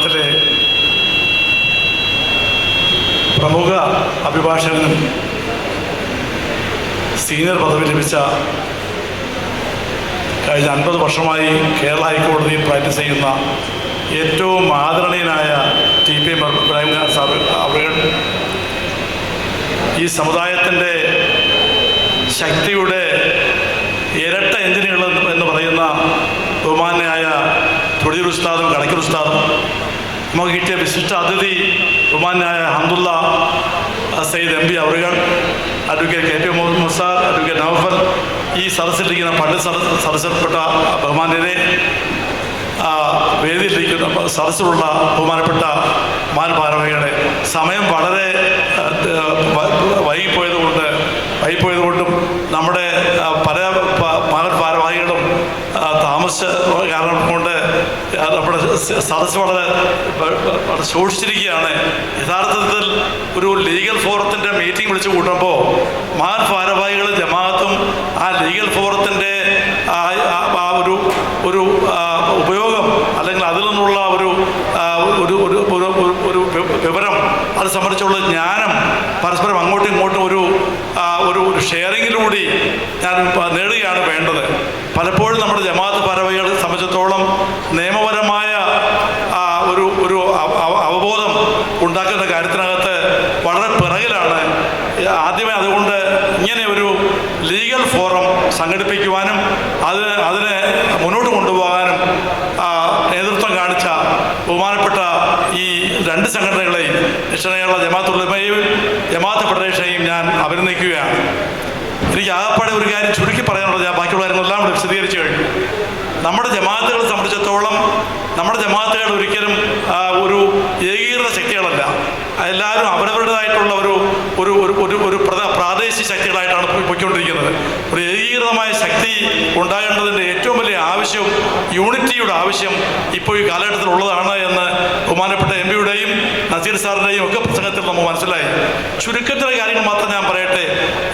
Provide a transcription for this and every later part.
കേരളത്തിലെ പ്രമുഖ അഭിഭാഷകനും സീനിയർ പദവി ലഭിച്ച കഴിഞ്ഞ 50 വർഷമായി കേരള ഹൈക്കോടതിയിൽ പ്രാക്ടീസ് ചെയ്യുന്ന ഏറ്റവും ആദരണീയനായ ടി.പി. ഇബ്രാഹിം സാർ അവർ ഈ സമുദായത്തിൻ്റെ ശക്തിയുടെ ഇരട്ട എഞ്ചിനുകൾ എന്ന് പറയുന്ന ബഹുമാന്യനായ തൊടിയൂർ ഉസ്താദും കടയ്ക്കൽ ഉസ്താദും നമുക്ക് കിട്ടിയ വിശിഷ്ട അതിഥി ബഹുമാന്യനായ ഹംദുള്ള സയ്യിദ് എം പി അവറുകൾ, advocate K P Muhammad sir, advocate Naufal, ഈ സദസ്സിലിരിക്കുന്ന പണ്ഡിറ്റ് സദസ്സിൽപ്പെട്ട ബഹുമാന്യരെ, വേദിയിലിരിക്കുന്ന സദസ്സിലുള്ള ബഹുമാനപ്പെട്ട ഭാരവാഹികളെ, സമയം വളരെ വൈകിപ്പോയതുകൊണ്ടും നമ്മുടെ പല ഭാരവാഹികളും താമസിച്ച കാരണം കൊണ്ട് നമ്മുടെ സദസ്സ് വളരെ സൂക്ഷിച്ചിരിക്കുകയാണ്. യഥാർത്ഥത്തിൽ ഒരു ലീഗൽ ഫോറത്തിൻ്റെ മീറ്റിംഗ് വിളിച്ചു കൂട്ടുമ്പോൾ ഭാരവാഹികൾ ജമാഅത്തും ആ ലീഗൽ ഫോറത്തിൻ്റെ ഒരു ഉപയോഗം അല്ലെങ്കിൽ അതിൽ നിന്നുള്ള ഒരു വിവരം അത് സംബന്ധിച്ചുള്ള ജ്ഞാനം പരസ്പരം അങ്ങോട്ടും ഇങ്ങോട്ടും ഒരു ഷെയറിങ്ങിലൂടെ ഞാൻ നേടുകയാണ് വേണ്ടത്. പലപ്പോഴും നമ്മുടെ ജമാഅത്ത് ഭാരവാഹികളെ സംബന്ധിച്ചിടത്തോളം നിയമപരമായ ഒരു അവബോധം ഉണ്ടാക്കുന്ന കാര്യത്തിനകത്ത് വളരെ പിറകിലാണ്. ആദ്യമേ അതുകൊണ്ട് ഇങ്ങനെ ഒരു ലീഗൽ ഫോറം സംഘടിപ്പിക്കുവാനും അതിനെ മുന്നോട്ട് കൊണ്ടുപോകാനും നേതൃത്വം കാണിച്ച ബഹുമാനപ്പെട്ട ഈ രണ്ട് സംഘടനകളെയും കേരള ജമാഅത്ത് ഉലമയെയും ജമാഅത്ത് ഫെഡറേഷനെയും ഞാൻ അഭിനന്ദിക്കുകയാണ്. എനിക്ക് ആകപ്പാടെ ഒരു കാര്യം ചുരുക്കി പറയാനുള്ളത്, ഞാൻ ബാക്കിയുള്ള കാര്യങ്ങളെല്ലാം ഇവിടെ വിശദീകരിച്ചു കഴിഞ്ഞു. നമ്മുടെ ജമാഅത്തുകളെ സംബന്ധിച്ചിടത്തോളം നമ്മുടെ ജമാഅത്തുകൾ ഒരിക്കലും ഒരു ഏകീകൃത ശക്തികളല്ല. എല്ലാവരും അവരവരുടേതായിട്ടുള്ള ഒരു പ്രാദേശിക ശക്തികളായിട്ടാണ് പോയിക്കൊണ്ടിരിക്കുന്നത്. ഒരു ഏകീകൃതമായ ശക്തി ഉണ്ടാകേണ്ടതിൻ്റെ ഏറ്റവും വലിയ ആവശ്യം, യൂണിറ്റിയുടെ ആവശ്യം ഇപ്പോൾ ഈ കാലഘട്ടത്തിൽ ഉള്ളതാണ് എന്ന് ബഹുമാനപ്പെട്ട എം പിയുടെയും നസീർ സാറിൻ്റെയും ഒക്കെ പ്രസംഗത്തിൽ നമുക്ക് മനസ്സിലായി. ചുരുക്കത്തിലെ കാര്യങ്ങൾ മാത്രം ഞാൻ പറയട്ടെ.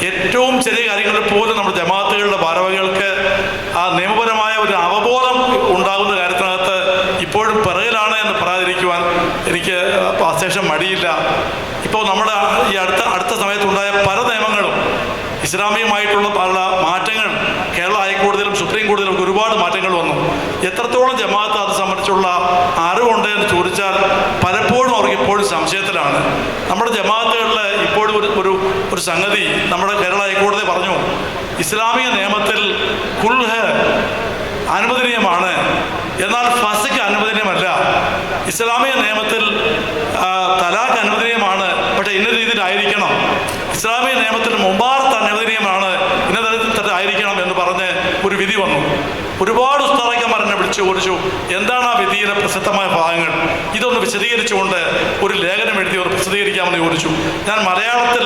ഏറ്റവും ചെറിയ കാര്യങ്ങളിൽ പോലും നമ്മുടെ ജമാഅത്തുകളുടെ ഭാരവാഹികൾക്ക് ആ നിയമപരമായ ഒരു അവബോധം ഉണ്ടാകുന്ന കാര്യത്തിനകത്ത് ഇപ്പോഴും പിറകിലാണ് എന്ന് പറയാതിരിക്കുവാൻ എനിക്ക് അശേഷം മടിയില്ല. ഇപ്പോൾ നമ്മുടെ ഈ അടുത്ത സമയത്തുണ്ടായ പല നിയമങ്ങളും ഇസ്ലാമികമായിട്ടുള്ള പല മാറ്റങ്ങൾ കേരള ഹൈക്കോടതിയിലും സുപ്രീം കോടതിയിലും ഒരുപാട് മാറ്റങ്ങൾ വന്നു. എത്രത്തോളം ജമാഅത്ത് അത് സംബന്ധിച്ചുള്ള അറിവുണ്ട് എന്ന് ചോദിച്ചാൽ പലപ്പോഴും അവർക്ക് ഇപ്പോഴും സംശയത്തിലാണ്. നമ്മുടെ ജമാഅത്തുകളിൽ ഇപ്പോഴും ഒരു സംഗതി നമ്മുടെ കേരള ഹൈക്കോടതി പറഞ്ഞു, ഇസ്ലാമിക നിയമത്തിൽ കുൽഹ് അനുവദനീയമാണ്, എന്നാൽ ഫസ്ഖ് അനുവദനീയമല്ല. ഇസ്ലാമിക നിയമത്തിൽ തലാഖ് അനുവദനീയമാണ്, പക്ഷേ ഇന്ന രീതിയിലായിരിക്കണം. ഇസ്ലാമിക നിയമത്തിൽ മുബാറത്ത് അനുവദനീയമാണ്, ഇന്ന തരത്തിൽ ആയിരിക്കണം എന്ന് പറഞ്ഞ് ഒരു വിധി വന്നു. ഒരുപാട് ഉസ്താദന്മാരെന്നെ വിളിച്ചു ചോദിച്ചു, എന്താണ് ആ വിധിയിലെ പ്രസിദ്ധമായ ഭാഗങ്ങൾ, ഇതൊന്ന് വിശദീകരിച്ചുകൊണ്ട് ഒരു ലേഖനം എഴുതി പ്രസിദ്ധീകരിക്കാമെന്ന് ചോദിച്ചു. ഞാൻ മലയാളത്തിൽ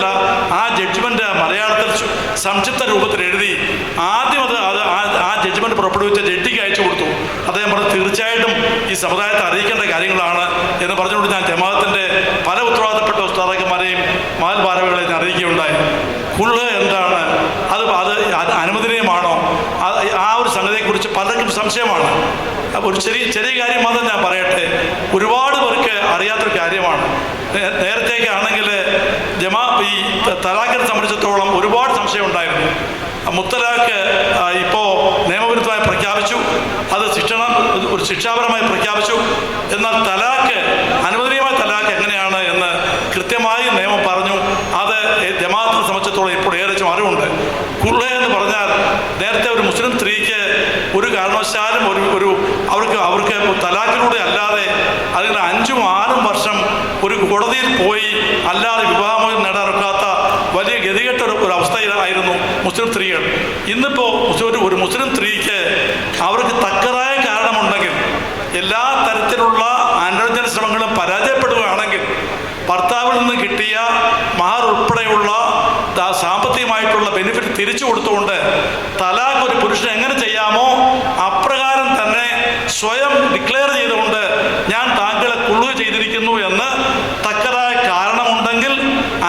ആ ജഡ്ജ്മെൻറ്റ് മലയാളത്തിൽ സംക്ഷിപ്ത രൂപത്തിൽ എഴുതി ആദ്യം ആ ജഡ്ജ്മെൻറ്റ് പുറപ്പെടുവിച്ച ജഡ്ജിക്ക് അയച്ചു കൊടുത്തു. അദ്ദേഹം പറഞ്ഞു, തീർച്ചയായിട്ടും ഈ സമുദായത്തെ അറിയിക്കേണ്ട കാര്യങ്ങളാണ് എന്ന് പറഞ്ഞുകൊണ്ട് ഞാൻ ജമാഅത്തിൻ്റെ പല ഉത്തരവാദിത്തപ്പെട്ട ഉസ്താദന്മാരെയും ഭാരവാഹികളെയും ഞാൻ അറിയിക്കുകയുണ്ടായി. കുൽഹ് എന്താണ്, അത് അനുവദനീയമാണോ, ആ ഒരു സംഗതിയെക്കുറിച്ച് പലർക്കും സംശയമാണ്. ഒരു ചെറിയ കാര്യം മാത്രം ഞാൻ പറയട്ടെ. ഒരുപാട് പേർക്ക് അറിയാത്തൊരു കാര്യമാണ്. നേരത്തേക്കാണെങ്കിൽ ഈ തലാഖിനെ സംബന്ധിച്ചിടത്തോളം ഒരുപാട് സംശയം ഉണ്ടായിരുന്നു. മുത്തലാഖ് ഇപ്പോൾ നിയമവിരുദ്ധമായി പ്രഖ്യാപിച്ചു, അത് ഒരു ശിക്ഷാപരമായി പ്രഖ്യാപിച്ചു. എന്നാൽ തലാഖ് അനുവദനീയമായ തലാഖ് എങ്ങനെയാണ് എന്ന് കൃത്യമായി നിയമം പറഞ്ഞു. അത് ജമാഅത്തിനെ സംബന്ധിച്ചിടത്തോളം ഇപ്പോൾ ഏകദേശം അറിവുണ്ട്. കുൽഹ് എന്ന് പറഞ്ഞാൽ നേരത്തെ ഒരു മുസ്ലിം സ്ത്രീക്ക് ഒരു കാരണവശാലും അവർക്ക് തലാഖിലൂടെ അല്ലാതെ അതിന് 5-6 വർഷം ഒരു കോടതിയിൽ പോയി അല്ലാതെ വിവാഹമോചനം നേടാനൊക്കാത്ത വലിയ ഗതികെട്ട ഒരു അവസ്ഥയിലായിരുന്നു മുസ്ലിം സ്ത്രീകൾ. ഇന്നിപ്പോൾ ഒരു മുസ്ലിം സ്ത്രീക്ക് അവർക്ക് തക്കതായ കാരണമുണ്ടെങ്കിൽ, എല്ലാ തരത്തിലുള്ള അനുരഞ്ജന ശ്രമങ്ങളും പരാജയപ്പെടുകയാണെങ്കിൽ, ഭർത്താവിൽ നിന്ന് കിട്ടിയ മഹർ ഉൾപ്പെടെയുള്ള സാമ്പത്തികമായിട്ടുള്ള ബെനിഫിറ്റ് തിരിച്ചു കൊടുത്തുകൊണ്ട് തലാഖ് ഒരു പുരുഷൻ എങ്ങനെ ചെയ്യാമോ അപ്രകാരം തന്നെ സ്വയം ഡിക്ലെയർ ചെയ്തുകൊണ്ട് ഞാൻ താങ്കളെ കുൽഹ് ചെയ്തിരിക്കുന്നു എന്ന് തക്കതായ കാരണമുണ്ടെങ്കിൽ,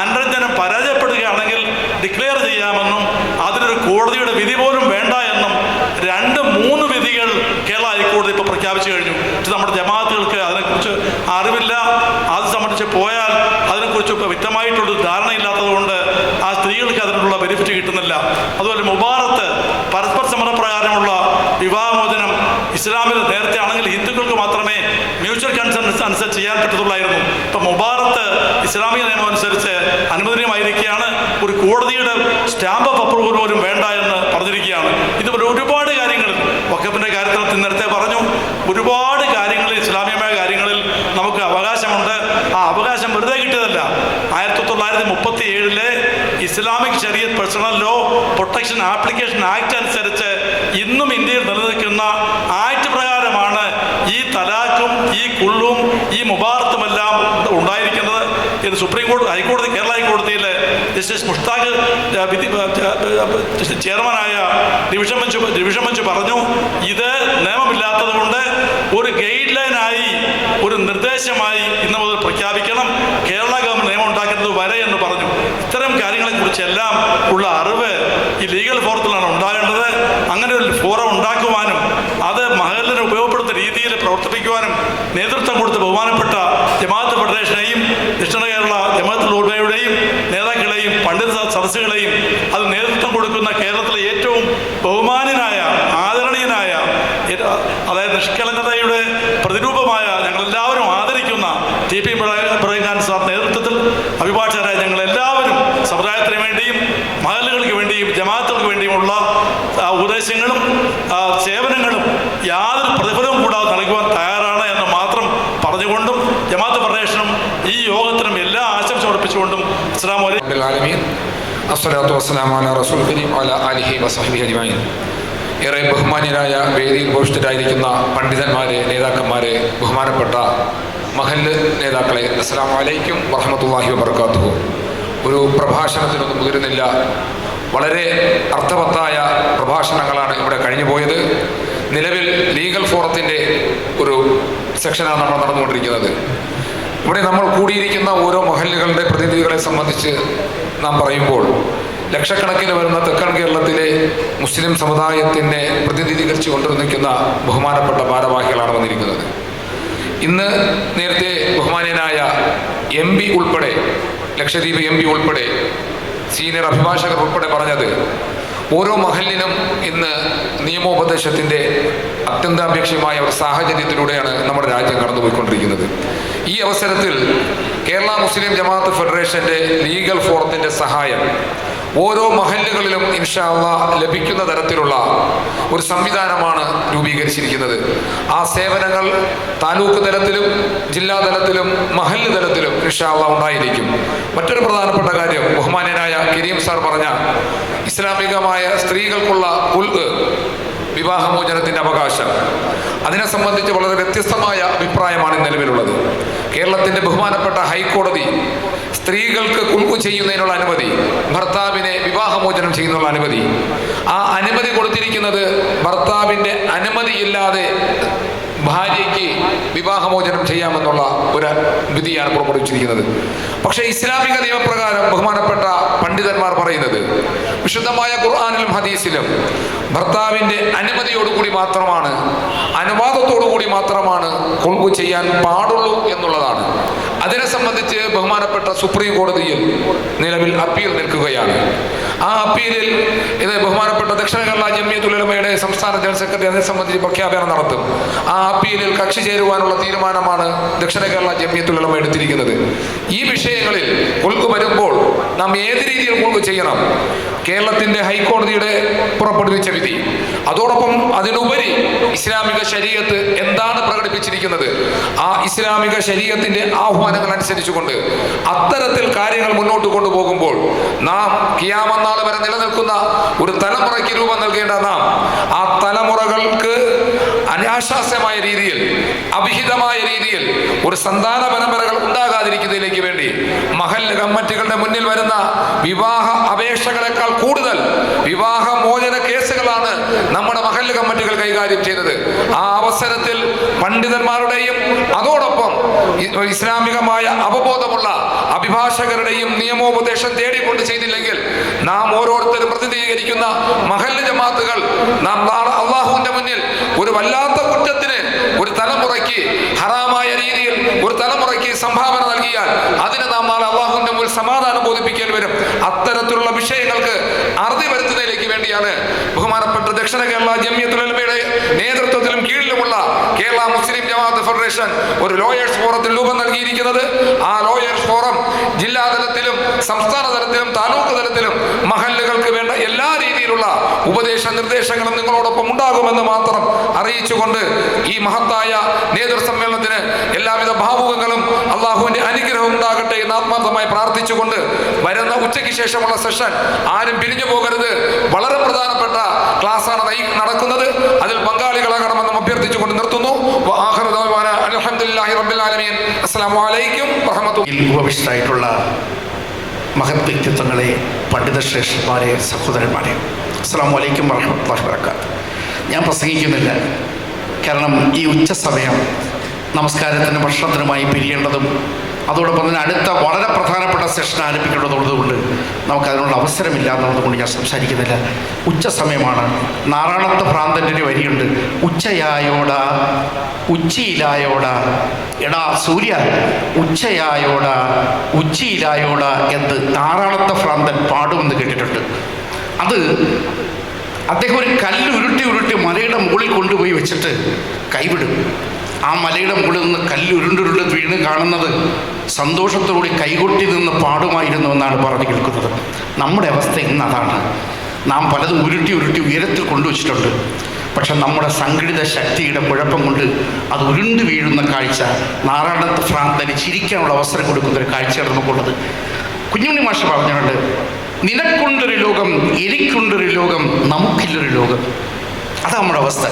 അനുരഞ്ജനം പരാജയപ്പെടുകയാണെങ്കിൽ ഡിക്ലെയർ ചെയ്യാമെന്നും അതിനൊരു കോടതിയുടെ വിധി പോലും വേണ്ട എന്നും 2-3 വിധികൾ കേരള ഹൈക്കോടതി ഇപ്പോൾ പ്രഖ്യാപിച്ചു കഴിഞ്ഞു. നമ്മുടെ ജമാഅത്തുകൾക്ക് അതിനെക്കുറിച്ച് അനുസരിച്ച് ചെയ്യാൻ പറ്റത്തുള്ളായിരുന്നു. ഇപ്പം മുബാറത്ത് ഇസ്ലാമിക നിയമം അനുസരിച്ച് അനുവദനീയമായിരിക്കുകയാണ്. ഒരു കോടതിയുടെ സ്റ്റാമ്പ് ഓഫ് അപ്രൂവൽ പോലും വേണ്ട എന്ന് പറഞ്ഞിരിക്കുകയാണ്. ഇതുപോലെ ഒരുപാട് കാര്യങ്ങൾ വഖഫിൻ്റെ കാര്യത്തിൽ നേരത്തെ പറഞ്ഞു, ഒരുപാട് കാര്യങ്ങളിൽ ഇസ്ലാമികമായ കാര്യങ്ങളിൽ നമുക്ക് അവകാശമുണ്ട്. ആ അവകാശം വെറുതെ കിട്ടിയതല്ല. 1937 Islamic Shariat personal law protection application act അനുസരിച്ച് ഇന്നും ഇന്ത്യയിൽ നിലനിൽക്കുന്ന ആക്ട് പ്രകാരമാണ് ഈ തലാഖും ഈ കുള്ളും ഈ മുബാറത്തുമെല്ലാം ഉണ്ടായിരിക്കുന്നത് എന്ന് സുപ്രീം കോടതി ഹൈക്കോടതി കേരള ഹൈക്കോടതിയിൽ ജസ്റ്റിസ് മുഷ്താഖ് ചെയർമാനായ ഡിവിഷൻ ബെഞ്ച് പറഞ്ഞു. ഇത് നിയമമില്ലാത്തത് കൊണ്ട് ഒരു ഗൈഡ് ലൈനായി ഒരു നിർദ്ദേശമായി ഇന്ന് മുതൽ പ്രഖ്യാപിക്കണം, കേരള ഗവൺമെൻറ് നിയമം ഉണ്ടാക്കുന്നത് വരെ എന്ന് പറഞ്ഞു. ഇത്തരം കാര്യങ്ങളെക്കുറിച്ചെല്ലാം ഉള്ള അറിവ് ഈ ലീഗൽ ഫോറത്തിലാണ് ഉണ്ടാകേണ്ടത്. അങ്ങനെ ഒരു ഫോറം ഉണ്ടാക്കുവാനും അത് മഹലിനെ ഉപയോഗപ്പെടുത്തുന്ന രീതിയിൽ പ്രവർത്തിപ്പിക്കുവാനും നേതൃത്വം കൊടുത്ത ബഹുമാനപ്പെട്ട ജമാഅത്ത് ഫെഡറേഷനെയും ദക്ഷിണ കേരള ജമാഅത്തുൽ ഉലമയുടെയും നേതാക്കളെയും പണ്ഡിത സദസ്സുകളെയും അത് നേതൃത്വം കൊടുക്കുന്ന കേരളത്തിലെ ഏറ്റവും ബഹുമാന്യനായ ആദരണീയനായ, അതായത് നിഷ്കളങ്കതയുടെ പ്രതിരൂപമായ ഞങ്ങളെല്ലാവരും ആദരിക്കുന്ന TP ഇബ്രാഹിം ഖാൻ സാർ നേതൃത്വത്തിൽ അഭിഭാഷകരായ ഞങ്ങളെല്ലാവരും സമുദായത്തിന് വേണ്ടിയും മഹലുകൾക്ക് വേണ്ടിയും ജമാഅത്തുകൾക്ക് വേണ്ടിയുമുള്ള ഉപദേശങ്ങളും സേവനങ്ങളും യാതൊരു പ്രതിഫലവും കൂടാതെ നൽകുവാൻ തയ്യാറാണ് എന്ന് മാത്രം പറഞ്ഞുകൊണ്ടും ജമാഅത്ത് ഫെഡറേഷനും ഈ യോഗത്തിനും എല്ലാ ആശംസ അർപ്പിച്ചുകൊണ്ടും അസ്സലാമു അലൈക്കും. അസ്സലാത്തു വസ്സലാമു അലാ റസൂലിൽ കരീം വഅലാ ആലിഹി വസഹ്ബിഹി അജ്മഈൻ. ഏറെ ബഹുമാന്യരായ വേദിയിൽ ഉപവിഷ്ടരായിരിക്കുന്ന പണ്ഡിതന്മാരെ, നേതാക്കന്മാരെ, ബഹുമാനപ്പെട്ട മഹല്ല് നേതാക്കളെ, അസ്സലാമു അലൈക്കും വറഹ്മത്തുള്ളാഹി വബറകാതുഹു. ഒരു പ്രഭാഷണത്തിനൊന്നും മുതിരുന്നില്ല. വളരെ അർത്ഥവത്തായ പ്രഭാഷണങ്ങളാണ് ഇവിടെ കഴിഞ്ഞു പോയത്. നിലവിൽ ലീഗൽ ഫോറത്തിൻ്റെ ഒരു സെക്ഷനാണ് നമ്മൾ നടന്നുകൊണ്ടിരിക്കുന്നത്. ഇവിടെ നമ്മൾ കൂടിയിരിക്കുന്ന ഓരോ മഹല്ലുകളുടെ പ്രതിനിധികളെ സംബന്ധിച്ച് നാം പറയുമ്പോൾ ലക്ഷക്കണക്കിന് വരുന്ന തെക്കൻ കേരളത്തിലെ മുസ്ലിം സമുദായത്തിനെ പ്രതിനിധീകരിച്ചു കൊണ്ടുവന്നിരിക്കുന്ന ബഹുമാനപ്പെട്ട ഭാരവാഹികളാണ് വന്നിരിക്കുന്നത്. ഇന്ന് നേരത്തെ ബഹുമാന്യനായ MP ഉൾപ്പെടെ, ലക്ഷദ്വീപ് MP ഉൾപ്പെടെ, സീനിയർ അഭിഭാഷകർ ഉൾപ്പെടെ പറഞ്ഞത് ഓരോ മഹല്ലിനും ഇന്ന് നിയമോപദേശത്തിൻ്റെ അത്യന്താപേക്ഷിതമായ ഒരു സാഹചര്യത്തിലൂടെയാണ് നമ്മുടെ രാജ്യം കടന്നുപോയിക്കൊണ്ടിരിക്കുന്നത്. ഈ അവസരത്തിൽ കേരള മുസ്ലിം ജമാഅത്ത് ഫെഡറേഷൻ്റെ ലീഗൽ ഫോറത്തിൻ്റെ സഹായം ഓരോ മഹല്ലുകളിലും ഇൻഷാ അല്ലാഹ് ലഭിക്കുന്ന തരത്തിലുള്ള ഒരു സംവിധാനമാണ് രൂപീകരിച്ചിരിക്കുന്നത്. ആ സേവനങ്ങൾ താലൂക്ക് തലത്തിലും ജില്ലാ തലത്തിലും മഹല്ല് തലത്തിലും ഇൻഷാ അല്ലാഹ് ഉണ്ടായിരിക്കും. മറ്റൊരു പ്രധാനപ്പെട്ട കാര്യം, ബഹുമാന്യനായ കരീം സാർ പറഞ്ഞ ഇസ്ലാമികമായ സ്ത്രീകൾക്കുള്ള വിവാഹമോചനത്തിൻ്റെ അവകാശം, അതിനെ സംബന്ധിച്ച് വളരെ വ്യത്യസ്തമായ അഭിപ്രായമാണ് നിലവിലുള്ളത്. കേരളത്തിൻ്റെ ബഹുമാനപ്പെട്ട ഹൈക്കോടതി സ്ത്രീകൾക്ക് കുൽക്കു ചെയ്യുന്നതിനുള്ള അനുമതി, ഭർത്താവിനെ വിവാഹമോചനം ചെയ്യുന്നതിനുള്ള അനുമതി, ആ അനുമതി കൊടുത്തിരിക്കുന്നത് ഭർത്താവിൻ്റെ അനുമതിയില്ലാതെ ഭാര്യയ്ക്ക് വിവാഹമോചനം ചെയ്യാമെന്നുള്ള ഒരു വിധിയാണ് പുറപ്പെടുവിച്ചിരിക്കുന്നത്. പക്ഷേ ഇസ്ലാമിക നിയമപ്രകാരം ബഹുമാനപ്പെട്ട പണ്ഡിതന്മാർ പറയുന്നത്, വിശുദ്ധമായ ഖുർആനിലും ഹദീസിലും ഭർത്താവിൻ്റെ അനുമതിയോടുകൂടി മാത്രമാണ്, അനുവാദത്തോടുകൂടി മാത്രമാണ് ഖുൽഉ ചെയ്യാൻ പാടുള്ളൂ എന്നുള്ളതാണ്. അതിനെ സംബന്ധിച്ച് ബഹുമാനപ്പെട്ട സുപ്രീം കോടതിയിൽ നിലവിൽ അപ്പീൽ നിൽക്കുകയാണ്. ആ അപ്പീലിൽ ഇത് ബഹുമാനപ്പെട്ട ദക്ഷിണ കേരള ജംഇയ്യത്തുൽ ഉലമയുടെ സംസ്ഥാന ജനറൽ സെക്രട്ടറി അതിനെ സംബന്ധിച്ച് പ്രഖ്യാപനം നടത്തും. ആ അപ്പീലിൽ കക്ഷി ചേരുവാനുള്ള തീരുമാനമാണ് ദക്ഷിണ കേരള ജംഇയ്യത്തുൽ ഉലമ എടുത്തിരിക്കുന്നത്. ഈ വിഷയങ്ങളിൽ ഖുൽഉ വരുമ്പോൾ നാം ഏത് രീതിയിൽ ഖുൽഉ ചെയ്യണം, കേരളത്തിൻ്റെ ഹൈക്കോടതിയുടെ പുറപ്പെടുവിച്ച വിധി, അതോടൊപ്പം അതിനുപരി ഇസ്ലാമിക ശരീഅത്ത് എന്താണ് പ്രകടിപ്പിച്ചിരിക്കുന്നത്, ആ ഇസ്ലാമിക ശരീഅത്തിൻ്റെ ആഹ്വാനങ്ങൾ അനുസരിച്ചുകൊണ്ട് അത്തരത്തിൽ കാര്യങ്ങൾ മുന്നോട്ട് കൊണ്ടുപോകുമ്പോൾ നാം ഖിയാമത്ത് നാൾ വരെ നിലനിൽക്കുന്ന ഒരു തലമുറയ്ക്ക് രൂപം നൽകേണ്ട നാം ആ തലമുറകൾക്ക് അനാശാസ്യമായ രീതിയിൽ, അവിഹിതമായ രീതിയിൽ ഒരു സന്താന പരമ്പരകൾ ഉണ്ടാകാതിരിക്കുന്നതിലേക്ക് വേണ്ടി മഹല്ല് കമ്മിറ്റികളുടെ മുന്നിൽ വരുന്ന വിവാഹ അപേക്ഷകളെക്കാൾ കൂടുതൽ വിവാഹമോചന കേസുകളാണ് നമ്മുടെ മഹല്ല് കമ്മിറ്റികൾ കൈകാര്യം ചെയ്തത്. ആ അവസരത്തിൽ പണ്ഡിതന്മാരുടെയും അതോടൊപ്പം ഇസ്ലാമികമായ അവബോധമുള്ള അഭിഭാഷകരുടെയും നിയമോപദേശം തേടിക്കൊണ്ട് ചെയ്തില്ലെങ്കിൽ നാം ഓരോരുത്തരും പ്രതിനിധീകരിക്കുന്ന മഹല്ല് ജമാഅത്തുകൾ നാം അള്ളാഹുവിന്റെ മുന്നിൽ ഒരു വല്ലാത്ത കുറ്റത്തിന്, ഒരു തലമുറയ്ക്ക് ഹറാമായ രീതിയിൽ ഒരു തലമുറയ്ക്ക് സംഭാവന നൽകിയാൽ അതിന് നാം നാളെ അള്ളാഹുവിന്റെ മുന്നിൽ സമാധാനം ബോധിപ്പിക്കേണ്ടി വരും. അത്തരത്തിലുള്ള വിഷയങ്ങൾക്ക് അറുതി വരുത്തുന്നതിലേക്ക് വേണ്ടിയാണ് ബഹുമാനപ്പെട്ട ദക്ഷിണ കേരള ജംഇയ്യത്തുൽ ഉലമയുടെ നേതൃത്വത്തിലും കീഴിലുമുള്ള കേരള മുസ്ലിം ജമാഅത്ത് ഫെഡറേഷൻ ഒരു ലോയേഴ്സ് ഫോറത്തിന് രൂപം നൽകിയിരിക്കുന്നത്. ആ ലോയേഴ്സ് ഫോറം ജില്ലാതലത്തിലും സംസ്ഥാന തലത്തിലും താലൂക്ക് തലത്തിലും മഹല്ലുകൾക്ക് വേണ്ട എല്ലാ രീതിയിലുള്ള ഉപദേശ നിർദ്ദേശങ്ങളും നിങ്ങളോടൊപ്പം ഉണ്ടാകുമെന്ന് മാത്രം അറിയിച്ചുകൊണ്ട് ഈ മഹത്തായ നേതൃസമ്മേളനത്തിന് എല്ലാവിധ ഭാവുകങ്ങളും അള്ളാഹുവിന്റെ അനുഗ്രഹവും ഉണ്ടാകട്ടെ എന്ന് ആത്മാർത്ഥമായി പ്രാർത്ഥിച്ചുകൊണ്ട് വരുന്ന ഉച്ചയ്ക്ക് ശേഷമുള്ള സെഷൻ ആരും പിരിഞ്ഞു പോകരുത്. വളരെ പ്രധാനപ്പെട്ട ക്ലാസ്സാണ് നടക്കുന്നത്. അതിൽ പങ്കാളികളാകണമെന്നും അഭ്യർത്ഥിച്ചുകൊണ്ട് നിർത്തുന്നു. അൽഹംദുലില്ലാഹി റബ്ബിൽ ആലമീൻ. അസ്സലാമു അലൈക്കും വറഹ്മത്തുള്ളാഹി. ഉപവിഷ്ടരായിട്ടുള്ള മഹത് വ്യക്തിത്വങ്ങളെ, പണ്ഡിതശ്രേഷ്ഠന്മാരെ, സഹോദരന്മാരെ, അസ്സലാമു അലൈക്കും വറഹ്മത്തുള്ളാഹി വബറകാതുഹു. ഞാൻ പ്രസംഗിക്കുന്നില്ല. കാരണം ഈ ഉച്ച സമയം നമസ്കാരത്തിനും ഭക്ഷണത്തിനുമായി പിരിയേണ്ടതും അതോടൊപ്പം തന്നെ അടുത്ത വളരെ പ്രധാനപ്പെട്ട സെഷൻ ആരംഭിക്കേണ്ടതുള്ളതുകൊണ്ട് നമുക്കതിനുള്ള അവസരമില്ല എന്നുള്ളതുകൊണ്ട് ഞാൻ സംസാരിക്കുന്നില്ല. ഉച്ച സമയമാണ്. നാറാണത്ത് ഭ്രാന്തൻ്റെ വരിയുണ്ട്, ഉച്ചയായോട ഉച്ചിയിലായോട, എടാ സൂര്യ ഉച്ചയായോട ഉച്ചിയിലായോട എന്ന് നാറാണത്തെ ഭ്രാന്തൻ പാടുമെന്ന് കേട്ടിട്ടുണ്ട്. അത് അദ്ദേഹം ഒരു കല്ല് ഉരുട്ടി മലയുടെ മുകളിൽ കൊണ്ടുപോയി വെച്ചിട്ട് കൈവിടും. ആ മലയുടെ മുകളിൽ നിന്ന് കല്ല് ഉരുണ്ടുരുണ്ട് വീണ് കാണുന്നത് സന്തോഷത്തോടെ കൈകൊട്ടി നിന്ന് പാടുമായിരുന്നു എന്നാണ് പറഞ്ഞു കേൾക്കുന്നത്. നമ്മുടെ അവസ്ഥ ഇന്ന് അതാണ്. നാം പലതും ഉരുട്ടി ഉയരത്തിൽ കൊണ്ടുവച്ചിട്ടുണ്ട്. പക്ഷെ നമ്മുടെ സംഘടിത ശക്തിയുടെ കുഴപ്പം കൊണ്ട് അത് ഉരുണ്ട് വീഴുന്ന കാഴ്ച, നാറാണത്ത് ഭ്രാന്തന് ചിരിക്കാനുള്ള അവസരം കൊടുക്കുന്നൊരു കാഴ്ചയാണ് നമുക്കുള്ളത്. കുഞ്ഞുണ്ണി മാഷ് പറഞ്ഞിട്ടുണ്ട്, നിനക്കൊണ്ടൊരു ലോകം, എനിക്കൊണ്ടൊരു ലോകം, നമുക്കില്ലൊരു ലോകം. അതാണ് നമ്മുടെ അവസ്ഥ.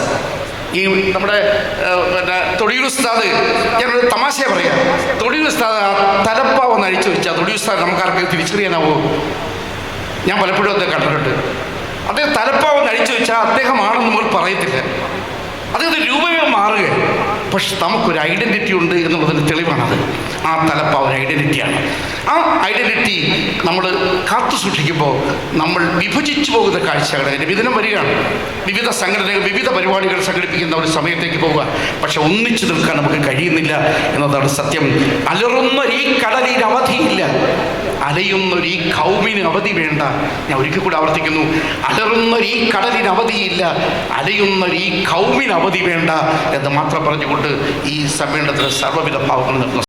ഈ നമ്മുടെ തൊടിയൂർ ഉസ്താദ്, ഞാനൊരു തമാശ പറയാം. തൊടിയൂർ ഉസ്താദ് ആ തലപ്പാവൊന്ന് അഴിച്ചു വെച്ചാൽ തൊടിയൂർ ഉസ്താദ് നമുക്കാർക്ക് തിരിച്ചറിയാനാവോ? ഞാൻ പലപ്പോഴും അദ്ദേഹം കണ്ടിട്ടുണ്ട്. അദ്ദേഹം തലപ്പാവൊന്ന് അഴിച്ചു വെച്ചാൽ അദ്ദേഹമാണെന്ന് നമ്മൾ പറയത്തില്ല. അദ്ദേഹത്തെ രൂപമേ മാറുക. പക്ഷെ നമുക്കൊരു ഐഡൻറ്റിറ്റി ഉണ്ട് എന്നുള്ളതിന് തെളിവാണത്. ആ തലപ്പാവ് ഒരു ഐഡൻറ്റിറ്റിയാണ്. ആ ഐഡൻറ്റിറ്റി നമ്മൾ കാത്തു സൂക്ഷിക്കുമ്പോൾ നമ്മൾ വിഭജിച്ചു പോകുന്ന കാഴ്ചകൾ, അതിൻ്റെ വിധനം വരികയാണ്. വിവിധ സംഘടനകൾ, വിവിധ പരിപാടികൾ സംഘടിപ്പിക്കുന്ന ഒരു സമയത്തേക്ക് പോവുക. പക്ഷെ ഒന്നിച്ചു നിൽക്കാൻ നമുക്ക് കഴിയുന്നില്ല എന്നതാണ് സത്യം. അലറുന്ന ഈ കടലിന് അവധിയില്ല, അലയുന്നൊരു ഈ കൗമിന് അവധി വേണ്ട. ഞാൻ ഒരിക്കൽ കൂടി ആവർത്തിക്കുന്നു, അലറുന്നൊരു ഈ കടലിന് അവധിയില്ല, അലയുന്നൊരു ഈ കൗമിന് അവധി വേണ്ട എന്ന് മാത്രം പറഞ്ഞുകൊണ്ട് ഈ സമ്മേളനത്തിന് സർവ്വവിധ ഭാവങ്ങൾ നിർത്തുന്നു.